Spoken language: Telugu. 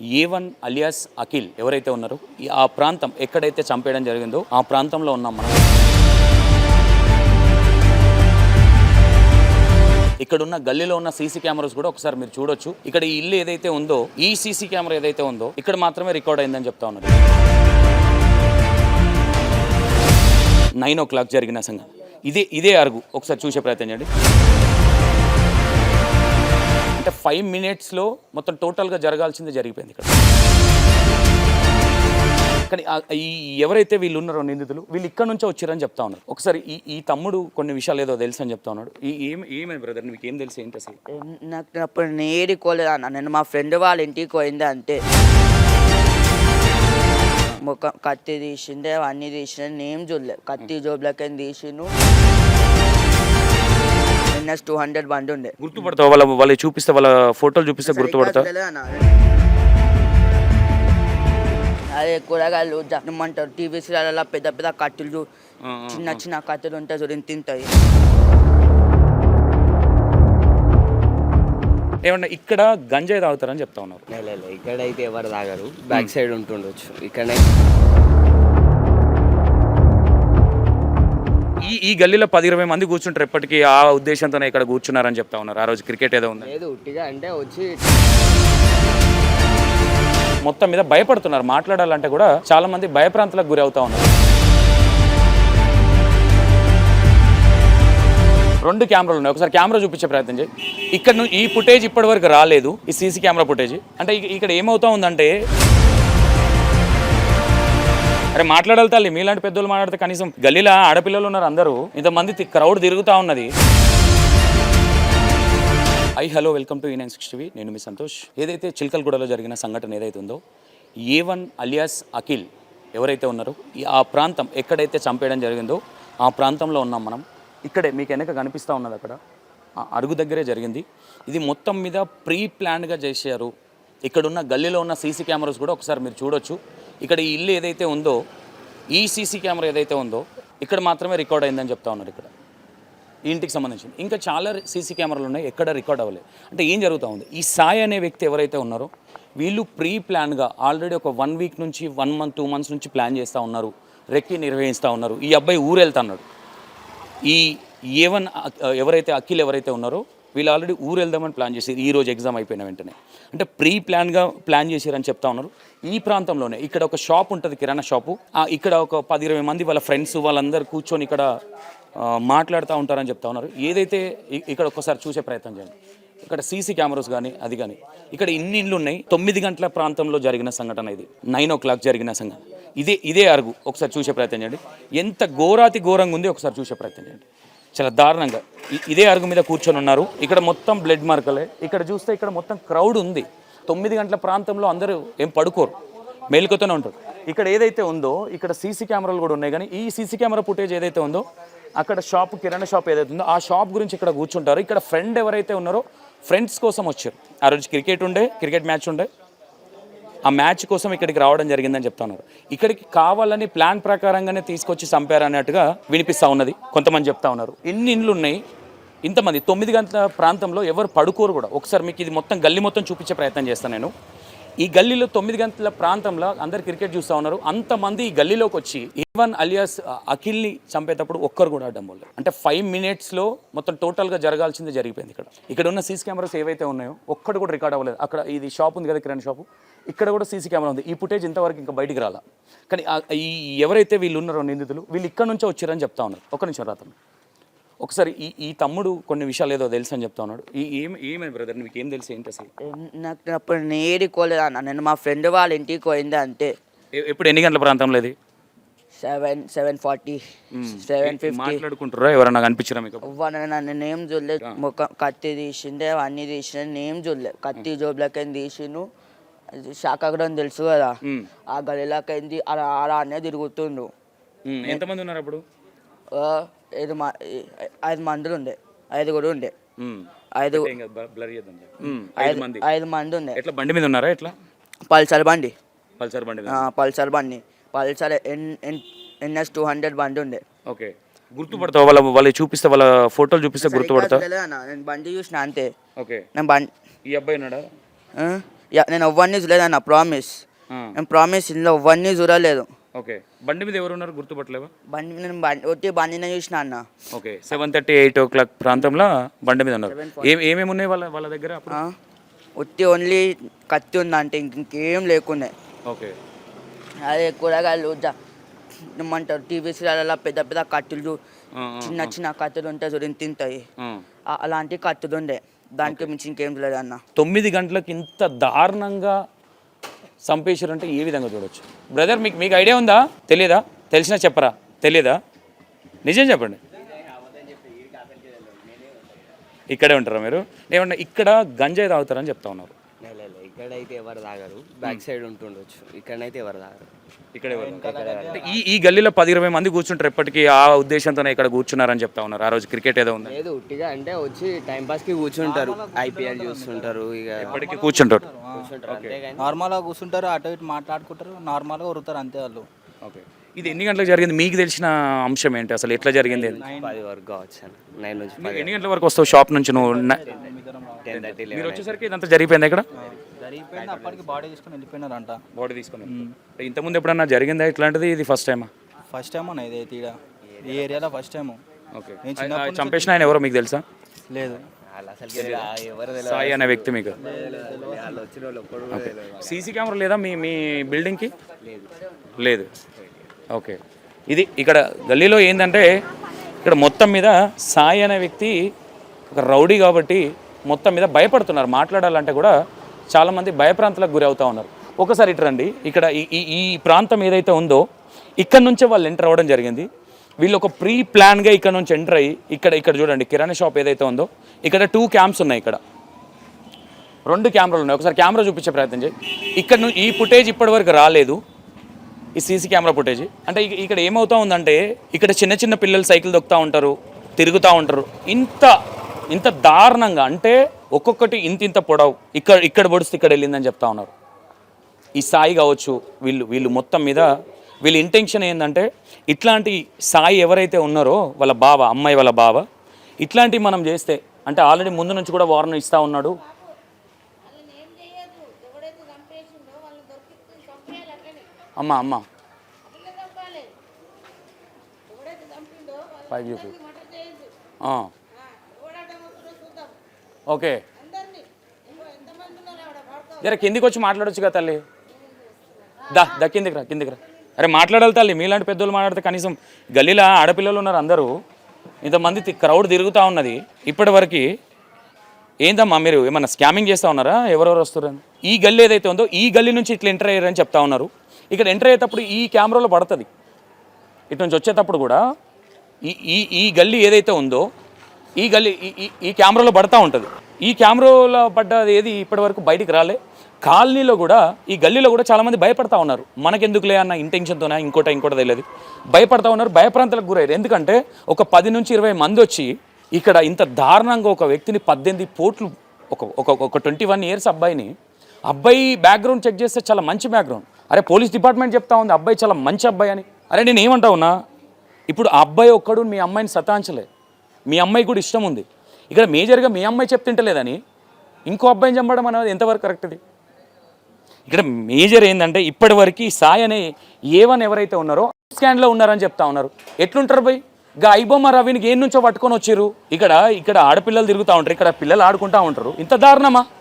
A1 అలియాస్ అఖిల్ ఎవరైతే ఉన్నారో ఆ ప్రాంతం ఎక్కడైతే చంపేయడం జరిగిందో ఆ ప్రాంతంలో ఉన్నాం మనం. ఇక్కడ ఉన్న గల్లీలో ఉన్న సీసీ కెమెరాస్ కూడా ఒకసారి మీరు చూడొచ్చు. ఇక్కడ ఈ ఇల్లు ఏదైతే ఉందో ఈ సీసీ కెమెరా ఏదైతే ఉందో ఇక్కడ మాత్రమే రికార్డ్ అయిందని చెప్తా ఉన్నారు. 9 o'clock జరిగిన సంఘటన ఇదే అరుగు ఒకసారి చూసే ప్రయత్నం చేయండి. అంటే 5 minutesలో మొత్తం టోటల్గా జరగాల్సిందే జరిగిపోయింది ఇక్కడ. కానీ ఈ ఎవరైతే వీళ్ళు ఉన్నారో నిందితులు వీళ్ళు ఇక్కడ నుంచే వచ్చారని చెప్తా ఉన్నారు. ఒకసారి ఈ తమ్ముడు కొన్ని విషయాలు ఏదో తెలుసు అని చెప్తా ఉన్నాడు. ఏమైంది బ్రదర్, నీకు ఏం తెలుసు ఏంటి అసలు? నాకు అప్పుడు నేడుకోలేదు అన్న, నేను మా ఫ్రెండ్ వాళ్ళ ఇంటికి పోయింది అంతే. ముఖం కత్తి తీసిండే అవన్నీ తీసిన నేమ్ చూడలే, కత్తి జోబులకి తీసిను. NS 200 బండి ఉండే. గుర్తుపడతావు? వాళ్ళు చూపిస్తే వాళ్ళ ఫోటోలు చూపిస్తే గుర్తుపడతావు? అదే కూరగాయలు జగమంటారు టీవీసీలలో పెద్ద పెద్ద కత్తులు, చిన్న చిన్న కత్తులు ఉంటాయి చూడు, తింటాయి. ఏమన్నా ఇక్కడ గంజాయి తాగుతారని చెప్తా ఉన్నారు. ఇక్కడైతే ఎవరు తాగరు, బ్యాక్ సైడ్ ఉంటుండొచ్చు. ఇక్కడ ఈ గల్లీలో 10-20 మంది కూర్చుంటారు ఎప్పటికీ, ఆ ఉద్దేశంతోనే ఇక్కడ కూర్చున్నారని చెప్తా ఉన్నారు. ఆ రోజు క్రికెట్ ఏదో ఉంది లేదు, ఉట్టిగా అంటే వచ్చి మొత్తం మీద భయపడుతున్నారు. మాట్లాడాలంటే కూడా చాలా మంది భయప్రాంతాలకు గురి అవుతా ఉన్నారు. 2 కెమెరాలు ఉన్నాయి, ఒకసారి కెమెరా చూపించే ప్రయత్నం చేయి. ఇక్కడ ఈ ఫుటేజ్ ఇప్పటి వరకు రాలేదు, ఈ సీసీ కెమెరా ఫుటేజ్. అంటే ఇక్కడ ఏమవుతా ఉందంటే, అరే మాట్లాడాలి తల్లి, మీలాంటి పెద్దోళ్ళు మాట్లాడితే కనీసం గల్లీలో ఆడపిల్లలు ఉన్నారు, అందరూ ఇంతమంది క్రౌడ్ తిరుగుతూ ఉన్నది. Hello, welcome to E960. నేను మీ సంతోష్. ఏదైతే చిల్కల్గూడలో జరిగిన సంఘటన ఏదైతే ఉందో, A1 అలియాస్ అఖిల్ ఎవరైతే ఉన్నారో ఆ ప్రాంతం ఎక్కడైతే చంపేయడం జరిగిందో ఆ ప్రాంతంలో ఉన్నాం మనం. ఇక్కడే మీకు వెనక కనిపిస్తూ ఉన్నది, అక్కడ అరుగు దగ్గరే జరిగింది. ఇది మొత్తం మీద ప్రీ ప్లాన్డ్గా చేశారు. ఇక్కడున్న గల్లీలో ఉన్న సీసీ కెమెరాస్ కూడా ఒకసారి మీరు చూడొచ్చు. ఇక్కడ ఈ ఇల్లు ఏదైతే ఉందో ఈ సీసీ కెమెరా ఏదైతే ఉందో ఇక్కడ మాత్రమే రికార్డ్ అయిందని చెప్తా ఉన్నారు. ఇక్కడ ఈ ఇంటికి సంబంధించింది ఇంకా చాలా సీసీ కెమెరాలు ఉన్నాయి, ఎక్కడ రికార్డ్ అవ్వలేదు. అంటే ఏం జరుగుతూ ఉంది, ఈ సాయి అనే వ్యక్తి ఎవరైతే ఉన్నారో వీళ్ళు ప్రీ ప్లాన్గా ఆల్రెడీ ఒక 1 week నుంచి 1 month 2 months నుంచి ప్లాన్ చేస్తూ ఉన్నారు, రెక్కి నిర్వహిస్తూ ఉన్నారు. ఈ అబ్బాయి ఊరు వెళ్తున్నాడు. ఈ A1 ఎవరైతే అఖిల్ ఎవరైతే ఉన్నారో వీళ్ళు ఆల్రెడీ ఊరు వెళ్దామని ప్లాన్ చేశారు. ఈ రోజు ఎగ్జామ్ అయిపోయిన వెంటనే, అంటే ప్రీ ప్లాన్గా ప్లాన్ చేశారని చెప్తా ఉన్నారు. ఈ ప్రాంతంలోనే ఇక్కడ ఒక షాప్ ఉంటుంది, కిరాణా షాపు. ఇక్కడ ఒక 10-20 మంది వాళ్ళ ఫ్రెండ్స్ వాళ్ళందరూ కూర్చొని ఇక్కడ మాట్లాడుతూ ఉంటారని చెప్తా ఉన్నారు. ఏదైతే ఇక్కడ ఒక్కసారి చూసే ప్రయత్నం చేయండి. ఇక్కడ సీసీ కెమెరాస్ కానీ అది కానీ ఇక్కడ ఇన్ని ఇండ్లు ఉన్నాయి. 9 గంటల ప్రాంతంలో జరిగిన సంఘటన ఇది. 9 o'clock జరిగిన సంఘటన ఇదే అరుగు ఒకసారి చూసే ప్రయత్నం చేయండి. ఎంత ఘోరంగా ఉంది ఒకసారి చూసే ప్రయత్నం చేయండి. చాలా దారుణంగా ఇదే అరుగు మీద కూర్చొని ఉన్నారు. ఇక్కడ మొత్తం బ్లడ్ మార్కలే. ఇక్కడ చూస్తే ఇక్కడ మొత్తం క్రౌడ్ ఉంది. 9 గంటల ప్రాంతంలో అందరూ ఏం పడుకోరు, మేలుకతోనే ఉంటారు. ఇక్కడ ఏదైతే ఉందో ఇక్కడ సీసీ కెమెరాలు కూడా ఉన్నాయి. కానీ ఈ సీసీ కెమెరా ఫుటేజ్ ఏదైతే ఉందో అక్కడ షాప్, కిరాణా షాప్ ఏదైతే ఉందో ఆ షాప్ గురించి ఇక్కడ కూర్చుంటారు. ఇక్కడ ఫ్రెండ్ ఎవరైతే ఉన్నారో ఫ్రెండ్స్ కోసం వచ్చారు. ఆ రోజు క్రికెట్ మ్యాచ్ ఉండే, ఆ మ్యాచ్ కోసం ఇక్కడికి రావడం జరిగిందని చెప్తా ఉన్నారు. ఇక్కడికి కావాలని ప్లాన్ ప్రకారంగానే తీసుకొచ్చి చంపారన్నట్టుగా వినిపిస్తూ ఉన్నది. కొంతమంది చెప్తా ఉన్నారు. ఇన్ని ఇండ్లు ఉన్నాయి, ఇంతమంది 9 గంటల ప్రాంతంలో ఎవరు పడుకోరు కూడా. ఒకసారి మీకు ఇది మొత్తం గల్లీ మొత్తం చూపించే ప్రయత్నం చేస్తాను నేను. ఈ గల్లీలో 9 గంటల ప్రాంతంలో అందరు క్రికెట్ చూస్తూ ఉన్నారు. అంతమంది ఈ గల్లీలోకి వచ్చి A1 అలియాస్ అఖిల్ని చంపేటప్పుడు ఒక్కరు కూడా అడ్డం పోలేదు. అంటే 5 minutesలో మొత్తం టోటల్గా జరగాల్సిందే జరిగిపోయింది. ఇక్కడ ఉన్న సీసీ కెమెరాస్ ఏవైతే ఉన్నాయో ఒక్కడు కూడా రికార్డ్ అవ్వలేదు. అక్కడ ఇది షాప్ ఉంది కదా, కిరాణా షాపు, ఇక్కడ కూడా సీసీ కెమెరా ఉంది. ఈ ఫుటేజ్ ఇంతవరకు ఇంకా బయటికి రాలా. కానీ ఈ ఎవరైతే వీళ్ళు ఉన్నారో నిందితులు వీళ్ళు ఇక్కడ నుంచే వచ్చారని చెప్తా ఉన్నారు. ఒక్క నిమిషం రాత్రి ఒకసారి ఈ తమ్ముడు కొన్ని విషయాలు ఏదో తెలుసు అని చెప్తా ఉన్నాడు. ఏమైంది బ్రదర్, నీకు ఏం తెలుసు ఏంటి అసలు? నాకు అప్పుడు నేడుకోలేదు అన్న, నేను మా ఫ్రెండ్ వాళ్ళ ఇంటికి పోయింది అంతే. ఎప్పుడు ఎన్ని గంటల ప్రాంతంలో ఇది? 7:40 7:50 మాట్లాడుకుంటారా? ఎవరన్నా కనిపించారా మీకు? నన్ను నేమ్ చూడలేదు. ముఖం కత్తి తీసిండే అవన్నీ తీసిన నేమ్ చూడలేదు, కత్తి జోబులకి తీసిను. శాఖాగ్రం తెలుసు కదా, ఆ గదిలోకి అయింది అలా అనే తిరుగుతుండు. ఎంతమంది ఉన్నారు అప్పుడు? 5 మంది ఉండే, 5 ఉండే. 5 మంది ఉండే. ఎట్లా బండి మీద ఉన్నారా? ఎట్లా? పల్సర్ బండి పల్సర్ NS 200 బండి ఉండే. ఓకే, గుర్తుపడతావు? వాళ్ళు చూపిస్తే వాళ్ళ ఫోటోలు చూపిస్తే గుర్తుపడతావు? నేను బండి చూసిన అంతే. ఓకే, నేను బండి ఈ అబ్బాయి ఉన్నాడా? నేను ఎవరిని చూడలేదన్న ప్రామిస్. నేను ప్రామిస్ ఇందులో ఎవరిని చూడలేదు. ఓకే, బండి మీద ఎవరు ఉన్నారు గుర్తుపట్టలేవా? ఒట్టి బండిని చూసిన అన్న. ఓకే, 7:30, 8 o'clock ప్రాంతంలో బండి మీద ఉన్నారు. ఏమేమి ఉన్నాయి వాళ్ళ దగ్గర అప్పుడు? ఒట్టి ఓన్లీ కత్తి ఉందంటే ఇంకేం లేకుండే. ఓకే, అదే కూరగాయలు ఏమంటారు టీవీ సీరియల్ పెద్ద పెద్ద కత్తులు, చిన్న చిన్న కత్తులు ఉంటాయి చూడు, తింటాయి, అలాంటి కత్తులు ఉండే. దానికి మించి ఇంకేం లేదు అన్న. 9 గంటలకు ఇంత దారుణంగా చంపేశారంటే ఏ విధంగా చూడొచ్చు? బ్రదర్, మీకు ఐడియా ఉందా? తెలియదా? తెలిసినా చెప్పరా? తెలియదా? నిజం చెప్పండి. ఇక్కడే ఉంటారా మీరు? ఏమన్నా ఇక్కడ గంజాయి తాగుతారని చెప్తా ఉన్నారు. ఇక్కడైతే ఎవరు తాగరు, బ్యాక్ సైడ్ ఉంటుండొచ్చు. ఇక్కడైతే ఎవరు తాగరు. ఇక్కడ ఈ గల్లీలో 10-20 మంది కూర్చుంటారు ఎప్పటికీ. ఆ ఉద్దేశంతోనే ఇక్కడ కూర్చున్నారని చెప్తా ఉన్నారు. ఆ రోజు క్రికెట్ ఏదో ఉంది లేదు, ఉట్టిగా అంటే వచ్చి టైం పాస్ కి కూర్చుంటారు, ఐపీఎల్ చూస్తుంటారు, ఇక ఎప్పటికీ కూర్చుంటారు. నార్మల్గా కూర్చుంటారు, అటు ఇటు మాట్లాడుకుంటారు, నార్మల్గా ఉరుతారు అంతే వాళ్ళు. ఓకే, ఇది ఎన్ని గంటలకు జరిగింది? మీకు తెలిసిన అంశం ఏంటి అసలు? ఎట్లా జరిగింది? 10 వరకు కావచ్చు అన్న. 9 నుంచి 10. ఎన్ని గంటల వరకు వస్తావు షాప్ నుంచి నువ్వు? 10:30 మీరు వచ్చేసరికి ఇదంతా జరిగిపోయింది ఇక్కడ? జరిగిపోయింది, అప్పటికి బాడీ తీసుకొని వెళ్ళిపోయినారంట. బాడీ తీసుకుని ఇంతకుముందు ఎప్పుడన్నా జరిగిందా ఇట్లాంటిది? ఇది ఫస్ట్ టైమా? ఫస్ట్ టైం అన్న ఇదైతే ఈడ ఈ ఏరియాలో ఫస్ట్ టైం. ఓకే, చంపేసిన ఆయన ఎవరో మీకు తెలుసా? లేదు, సాయి అనే వ్యక్తి మీకు? సీసీ కెమెరా లేదా మీ బిల్డింగ్కి? లేదు. ఓకే, ఇది ఇక్కడ గల్లీలో ఏంటంటే ఇక్కడ మొత్తం మీద సాయి అనే వ్యక్తి ఒక రౌడీ కాబట్టి మొత్తం మీద భయపడుతున్నారు. మాట్లాడాలంటే కూడా చాలామంది భయప్రాంతాలకు గురి అవుతూ ఉన్నారు. ఒకసారి ఇటు రండి. ఇక్కడ ఈ ప్రాంతం ఏదైతే ఉందో ఇక్కడ నుంచే వాళ్ళు ఎంటర్ అవ్వడం జరిగింది. వీళ్ళు ఒక ప్రీ ప్లాన్గా ఇక్కడ నుంచి ఎంటర్ అయ్యి ఇక్కడ చూడండి, కిరాణా షాప్ ఏదైతే ఉందో ఇక్కడ 2 క్యామ్స్ ఉన్నాయి. ఇక్కడ 2 కెమెరాలు ఉన్నాయి. ఒకసారి కెమెరా చూపించే ప్రయత్నం చేయి. ఇక్కడ ఈ ఫుటేజ్ ఇప్పటివరకు రాలేదు, ఈ సీసీ కెమెరా ఫుటేజ్. అంటే ఇక్కడ ఏమవుతా ఉందంటే ఇక్కడ చిన్న చిన్న పిల్లలు సైకిల్ దొక్కుతూ ఉంటారు, తిరుగుతూ ఉంటారు. ఇంత దారుణంగా అంటే ఒక్కొక్కటి ఇంత పొడవు, ఇక్కడ పొడిస్తే ఇక్కడ వెళ్ళిందని చెప్తా ఉన్నారు. ఈ సాయి కావచ్చు, వీళ్ళు మొత్తం మీద వీళ్ళ ఇంటెన్షన్ ఏంటంటే ఇట్లాంటి సాయి ఎవరైతే ఉన్నారో వాళ్ళ బావ, అమ్మాయి వాళ్ళ బావ, ఇట్లాంటివి మనం చేస్తే అంటే ఆల్రెడీ ముందు నుంచి కూడా వార్నింగ్ ఇస్తూ ఉన్నాడు. అమ్మ ఓకే, జర కిందికి వచ్చి మాట్లాడొచ్చు కదా తల్లి. దా కిందికి రా. అరే మాట్లాడాలి తల్లి, మీలాంటి పెద్దోళ్ళు మాట్లాడితే కనీసం గల్లీలో ఆడపిల్లలు ఉన్నారు అందరూ, ఇంతమంది క్రౌడ్ తిరుగుతూ ఉన్నది. ఇప్పటి వరకు ఏందమ్మా మీరు ఏమన్నా స్కామింగ్ చేస్తూ ఉన్నారా? ఎవరెవరు వస్తారని? ఈ గల్లీ ఏదైతే ఉందో ఈ గల్లీ నుంచి ఇట్లా ఎంటర్ అయ్యారని చెప్తా ఉన్నారు. ఇక్కడ ఎంటర్ అయ్యేటప్పుడు ఈ కెమెరాలో పడుతుంది. ఇటు నుంచి వచ్చేటప్పుడు కూడా ఈ గల్లీ ఏదైతే ఉందో ఈ గల్లీ ఈ కెమెరాలో పడుతూ ఉంటుంది. ఈ కెమెరాలో పడ్డది ఏది ఇప్పటి వరకు బయటికి రాలే. కాలనీలో కూడా ఈ గల్లీలో కూడా చాలామంది భయపడతా ఉన్నారు. మనకెందుకులే అన్న ఇంటెన్షన్తోనే ఇంకోటి తెలియదు, భయపడతా ఉన్నారు, భయప్రాంతాలకు గురయ్యారు. ఎందుకంటే ఒక 10 నుంచి 20 మంది వచ్చి ఇక్కడ ఇంత దారుణంగా ఒక వ్యక్తిని 18 పోట్లు ఒక 21 years అబ్బాయి బ్యాక్గ్రౌండ్ చెక్ చేస్తే చాలా మంచి బ్యాక్గ్రౌండ్. అరే పోలీస్ డిపార్ట్మెంట్ చెప్తా ఉంది అబ్బాయి చాలా మంచి అబ్బాయి అని. అరే నేను ఏమంటా ఉన్నా, ఇప్పుడు ఆ అబ్బాయి ఒక్కడు మీ అమ్మాయిని సతాంచలే, మీ అమ్మాయి కూడా ఇష్టం ఉంది. ఇక్కడ మేజర్గా మీ అమ్మాయి చెప్తుంటలేదని ఇంకో అబ్బాయిని చంపడం అనేది ఎంతవరకు కరెక్ట్? ఇది ఇక్కడ మేజర్ ఏంటంటే ఇప్పటివరకు సాయి అనే A1 ఎవరైతే ఉన్నారో స్కాన్లో ఉన్నారని చెప్తా ఉన్నారు. ఎట్లుంటారు బై? గా ఐబొమ్మ రవినికి ఏం నుంచో పట్టుకొని వచ్చారు. ఇక్కడ ఆడపిల్లలు తిరుగుతూ ఉంటారు, ఇక్కడ పిల్లలు ఆడుకుంటూ ఉంటారు. ఇంత దారుణమా?